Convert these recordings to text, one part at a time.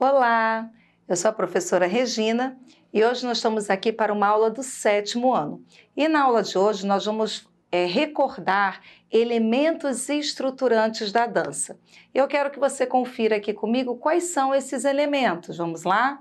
Olá, eu sou a professora Regina e hoje nós estamos aqui para uma aula do 7º ano. E na aula de hoje nós vamos recordar elementos estruturantes da dança. Eu quero que você confira aqui comigo quais são esses elementos. Vamos lá?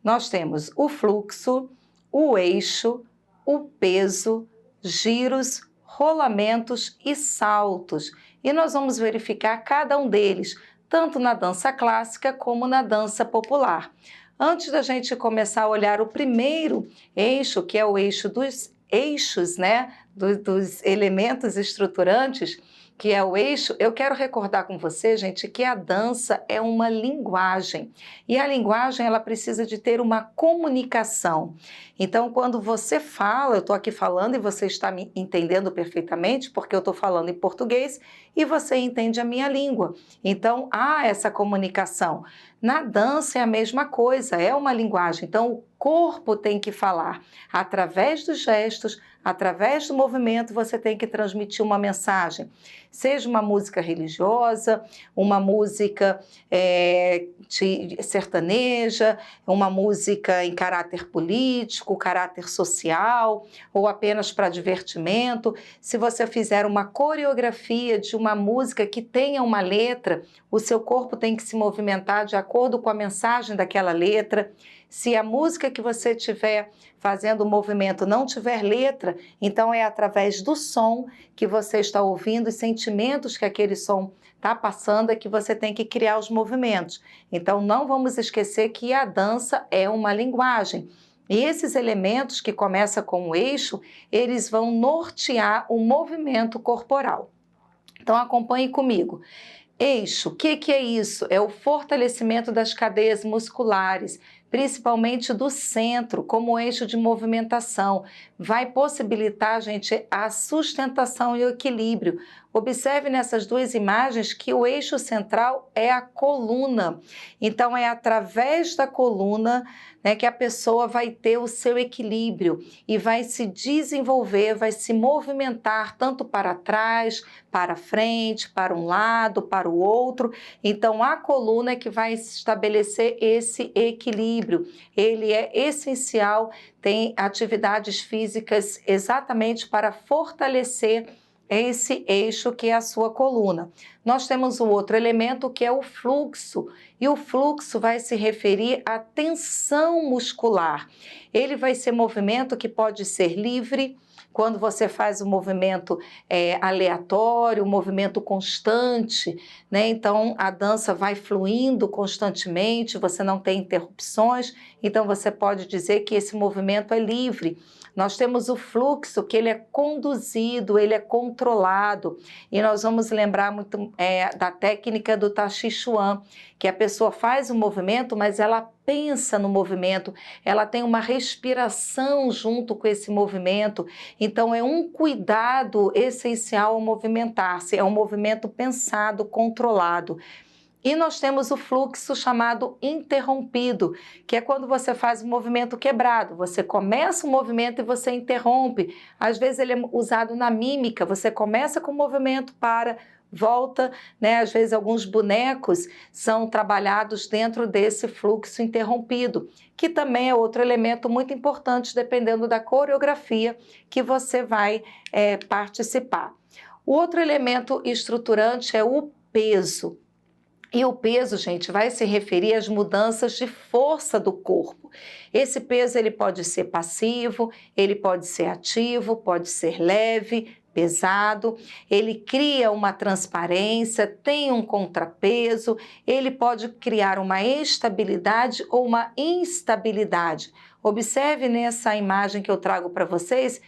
Nós temos o fluxo, o eixo, o peso, giros, rolamentos e saltos. E nós vamos verificar cada um deles, tanto na dança clássica como na dança popular. Antes da gente começar a olhar o primeiro eixo, que é o eixo dos eixos, dos elementos estruturantes, que é o eixo, eu quero recordar com você, gente, que a dança é uma linguagem. E a linguagem, ela precisa de ter uma comunicação. Então, quando você fala, eu estou aqui falando e você está me entendendo perfeitamente, porque eu estou falando em português e você entende a minha língua. Então, há essa comunicação. Na dança é a mesma coisa, é uma linguagem. Então, o corpo tem que falar. Através dos gestos, através do movimento, você tem que transmitir uma mensagem. Seja uma música religiosa, uma música sertaneja, uma música em caráter político, caráter social, ou apenas para divertimento. Se você fizer uma coreografia de uma música que tenha uma letra, o seu corpo tem que se movimentar de acordo com a mensagem daquela letra. Se a música que você estiver fazendo o movimento não tiver letra, então é através do som que você está ouvindo, os sentimentos que aquele som está passando, é que você tem que criar os movimentos. Então não vamos esquecer que a dança é uma linguagem. E esses elementos que começam com o eixo, eles vão nortear o movimento corporal. Então acompanhe comigo. Eixo, o que é isso? É o fortalecimento das cadeias musculares, principalmente do centro, como eixo de movimentação. Vai possibilitar, gente, a sustentação e o equilíbrio. Observe nessas duas imagens que o eixo central é a coluna. Então, é através da coluna, que a pessoa vai ter o seu equilíbrio e vai se desenvolver, vai se movimentar tanto para trás, para frente, para um lado, para o outro. Então, a coluna é que vai estabelecer esse equilíbrio. Ele é essencial, tem atividades físicas exatamente para fortalecer esse eixo que é a sua coluna. Nós temos o outro elemento que é o fluxo, e o fluxo vai se referir à tensão muscular. Ele vai ser movimento que pode ser livre, quando você faz um movimento aleatório, um movimento constante, Então a dança vai fluindo constantemente, você não tem interrupções, então você pode dizer que esse movimento é livre. Nós temos o fluxo, que ele é conduzido, ele é controlado, e nós vamos lembrar muito da técnica do Tai Chi Chuan, que a pessoa faz o movimento, mas ela pensa no movimento, ela tem uma respiração junto com esse movimento, então é um cuidado essencial ao movimentar-se, é um movimento pensado, controlado. E nós temos o fluxo chamado interrompido, que é quando você faz um movimento quebrado. Você começa um movimento e você interrompe. Às vezes ele é usado na mímica, você começa com o movimento, para, volta, Às vezes alguns bonecos são trabalhados dentro desse fluxo interrompido, que também é outro elemento muito importante, dependendo da coreografia que você vai participar. O outro elemento estruturante é o peso. E o peso, gente, vai se referir às mudanças de força do corpo. Esse peso ele pode ser passivo, ele pode ser ativo, pode ser leve, pesado, ele cria uma transparência, tem um contrapeso, ele pode criar uma estabilidade ou uma instabilidade. Observe nessa imagem que eu trago para vocês,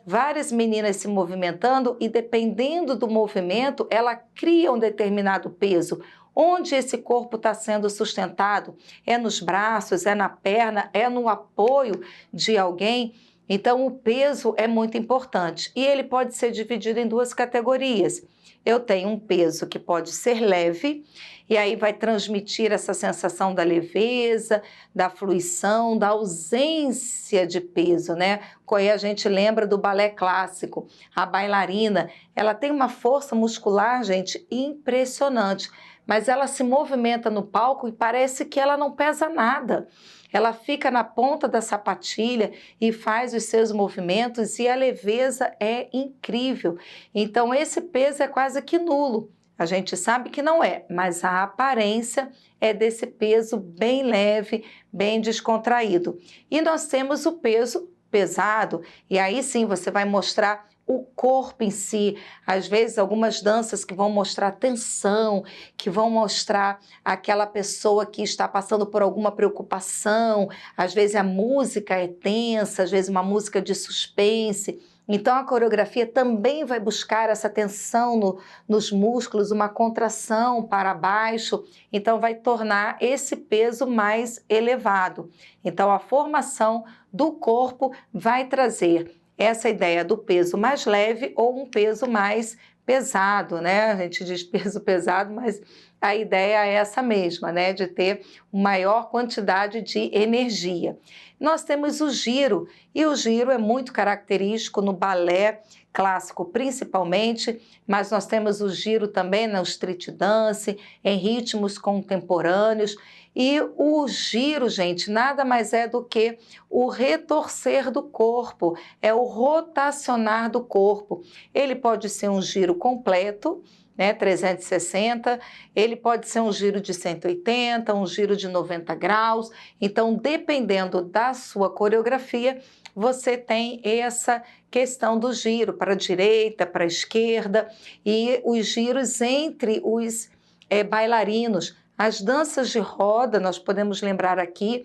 várias meninas se movimentando e, dependendo do movimento, ela cria um determinado peso. Onde esse corpo está sendo sustentado? É nos braços, é na perna, é no apoio de alguém? Então, o peso é muito importante e ele pode ser dividido em duas categorias. eu tenho um peso que pode ser leve, e aí vai transmitir essa sensação da leveza, da fluição, da ausência de peso, né? Aí a gente lembra do balé clássico. A bailarina, ela tem uma força muscular, gente, impressionante, mas ela se movimenta no palco e parece que ela não pesa nada. Ela fica na ponta da sapatilha e faz os seus movimentos e a leveza é incrível. Então esse peso é quase que nulo. A gente sabe que não é, mas a aparência é desse peso bem leve, bem descontraído. E nós temos o peso pesado, e aí sim você vai mostrar o corpo em si, às vezes algumas danças que vão mostrar tensão, que vão mostrar aquela pessoa que está passando por alguma preocupação, às vezes a música é tensa, às vezes uma música de suspense. Então a coreografia também vai buscar essa tensão nos músculos, uma contração para baixo, então vai tornar esse peso mais elevado. Então a formação do corpo vai trazer essa ideia do peso mais leve ou um peso mais pesado, né? A gente diz peso pesado, mas a ideia é essa mesma, né? De ter uma maior quantidade de energia. Nós temos o giro, e o giro é muito característico no balé clássico principalmente, mas nós temos o giro também no street dance, em ritmos contemporâneos, e o giro, gente, nada mais é do que o retorcer do corpo, é o rotacionar do corpo. Ele pode ser um giro completo, né, 360, ele pode ser um giro de 180, um giro de 90 graus, então dependendo da sua coreografia, você tem essa questão do giro para a direita, para a esquerda e os giros entre os bailarinos. As danças de roda, nós podemos lembrar aqui,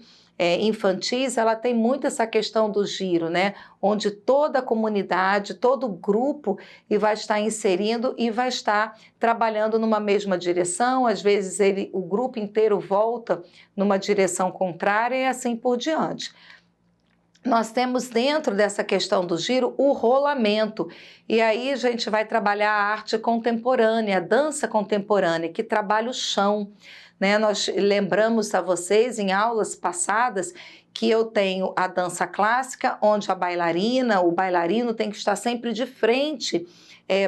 infantis, ela tem muito essa questão do giro, né? Onde toda a comunidade, todo o grupo e vai estar inserindo e vai estar trabalhando numa mesma direção, às vezes o grupo inteiro volta numa direção contrária e assim por diante. Nós temos dentro dessa questão do giro o rolamento, e aí a gente vai trabalhar a arte contemporânea, a dança contemporânea, que trabalha o chão, né? Nós lembramos a vocês em aulas passadas que eu tenho a dança clássica, onde a bailarina, o bailarino tem que estar sempre de frente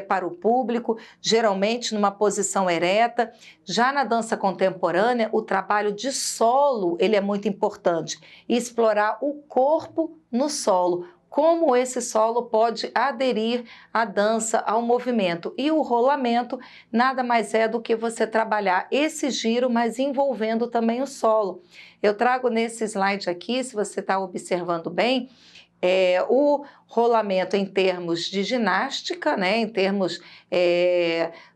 para o público, geralmente numa posição ereta. Já na dança contemporânea, o trabalho de solo ele é muito importante, explorar o corpo no solo, como esse solo pode aderir à dança, ao movimento. E o rolamento nada mais é do que você trabalhar esse giro, mas envolvendo também o solo. Eu trago nesse slide aqui, se você está observando bem, o rolamento em termos de ginástica, né, em termos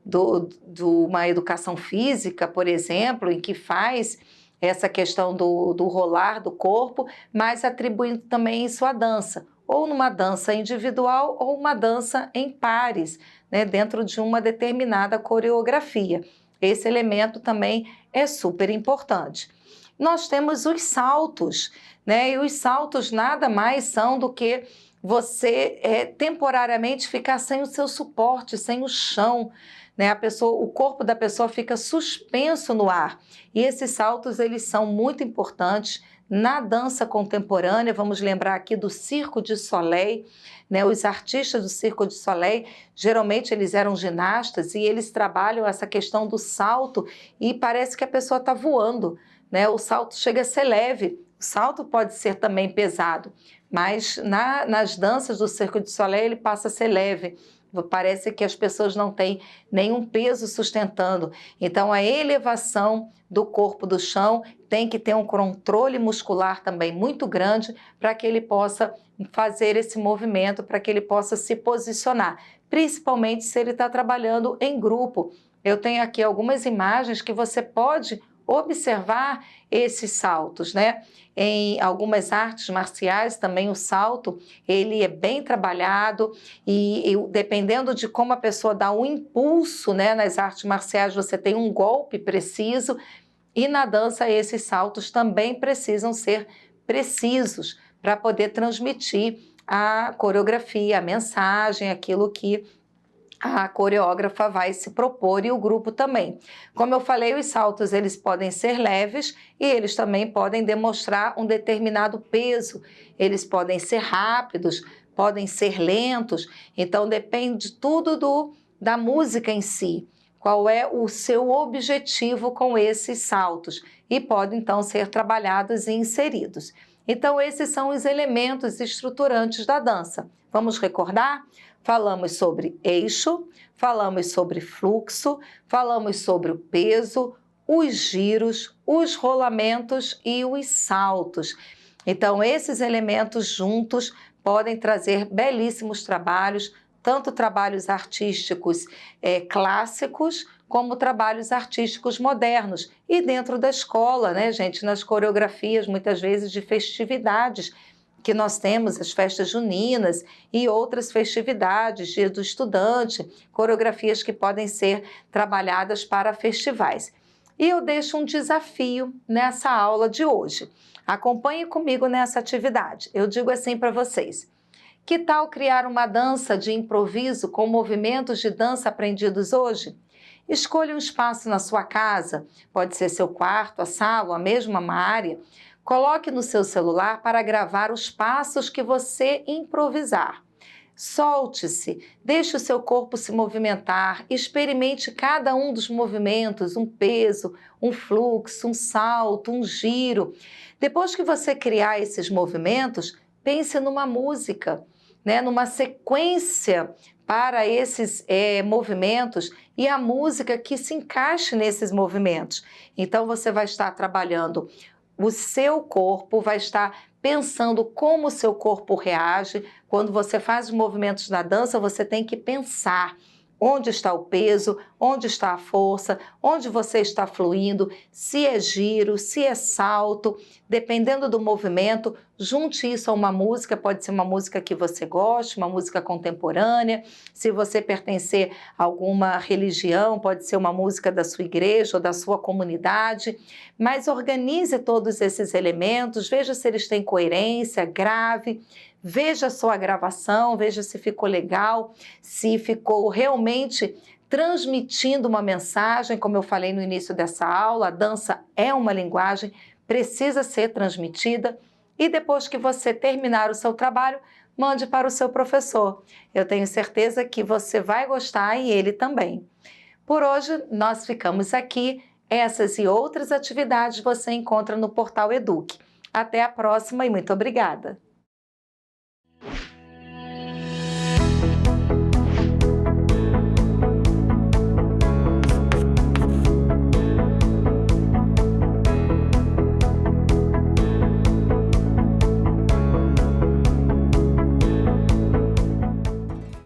de uma educação física, por exemplo, em que faz essa questão do rolar do corpo, mas atribuindo também isso à dança, ou numa dança individual ou uma dança em pares, né, dentro de uma determinada coreografia. Esse elemento também é super importante. Nós temos os saltos, né? E os saltos nada mais são do que você temporariamente ficar sem o seu suporte, sem o chão, né? O corpo da pessoa fica suspenso no ar. E esses saltos eles são muito importantes na dança contemporânea. Vamos lembrar aqui do Cirque du Soleil, né? Os artistas do Cirque du Soleil, geralmente eles eram ginastas e eles trabalham essa questão do salto e parece que a pessoa está voando, né? O salto chega a ser leve, o salto pode ser também pesado, mas nas danças do Cirque du Soleil ele passa a ser leve. Parece que as pessoas não têm nenhum peso sustentando. Então, a elevação do corpo do chão tem que ter um controle muscular também muito grande para que ele possa fazer esse movimento, para que ele possa se posicionar, principalmente se ele está trabalhando em grupo. Eu tenho aqui algumas imagens que você pode observar esses saltos, né? Em algumas artes marciais também o salto, ele é bem trabalhado e dependendo de como a pessoa dá um impulso, né? Nas artes marciais você tem um golpe preciso e na dança esses saltos também precisam ser precisos para poder transmitir a coreografia, a mensagem, aquilo que a coreógrafa vai se propor e o grupo também. Como eu falei, os saltos eles podem ser leves e eles também podem demonstrar um determinado peso. Eles podem ser rápidos, podem ser lentos, então depende tudo da música em si. Qual é o seu objetivo com esses saltos? E podem então ser trabalhados e inseridos. Então esses são os elementos estruturantes da dança. Vamos recordar? Falamos sobre eixo, falamos sobre fluxo, falamos sobre o peso, os giros, os rolamentos e os saltos. Então, esses elementos juntos podem trazer belíssimos trabalhos, tanto trabalhos artísticos clássicos, como trabalhos artísticos modernos. E dentro da escola, né, gente, nas coreografias, muitas vezes, de festividades, que nós temos as festas juninas e outras festividades, Dia do Estudante, coreografias que podem ser trabalhadas para festivais. E eu deixo um desafio nessa aula de hoje. Acompanhe comigo nessa atividade. Eu digo assim para vocês: que tal criar uma dança de improviso com movimentos de dança aprendidos hoje? Escolha um espaço na sua casa, pode ser seu quarto, a sala, a mesma área. Coloque no seu celular para gravar os passos que você improvisar. Solte-se, deixe o seu corpo se movimentar, experimente cada um dos movimentos, um peso, um fluxo, um salto, um giro. Depois que você criar esses movimentos, pense numa música, né, numa sequência para esses movimentos e a música que se encaixe nesses movimentos. Então você vai estar trabalhando o seu corpo, vai estar pensando como o seu corpo reage. Quando você faz os movimentos na dança, você tem que pensar onde está o peso, onde está a força, onde você está fluindo, se é giro, se é salto, dependendo do movimento, junte isso a uma música, pode ser uma música que você goste, uma música contemporânea, se você pertencer a alguma religião, pode ser uma música da sua igreja ou da sua comunidade, mas organize todos esses elementos, veja se eles têm coerência, grave, veja a sua gravação, veja se ficou legal, se ficou realmente transmitindo uma mensagem, como eu falei no início dessa aula, a dança é uma linguagem, precisa ser transmitida, e depois que você terminar o seu trabalho, mande para o seu professor. Eu tenho certeza que você vai gostar e ele também. Por hoje, nós ficamos aqui. Essas e outras atividades você encontra no portal Eduque. Até a próxima e muito obrigada!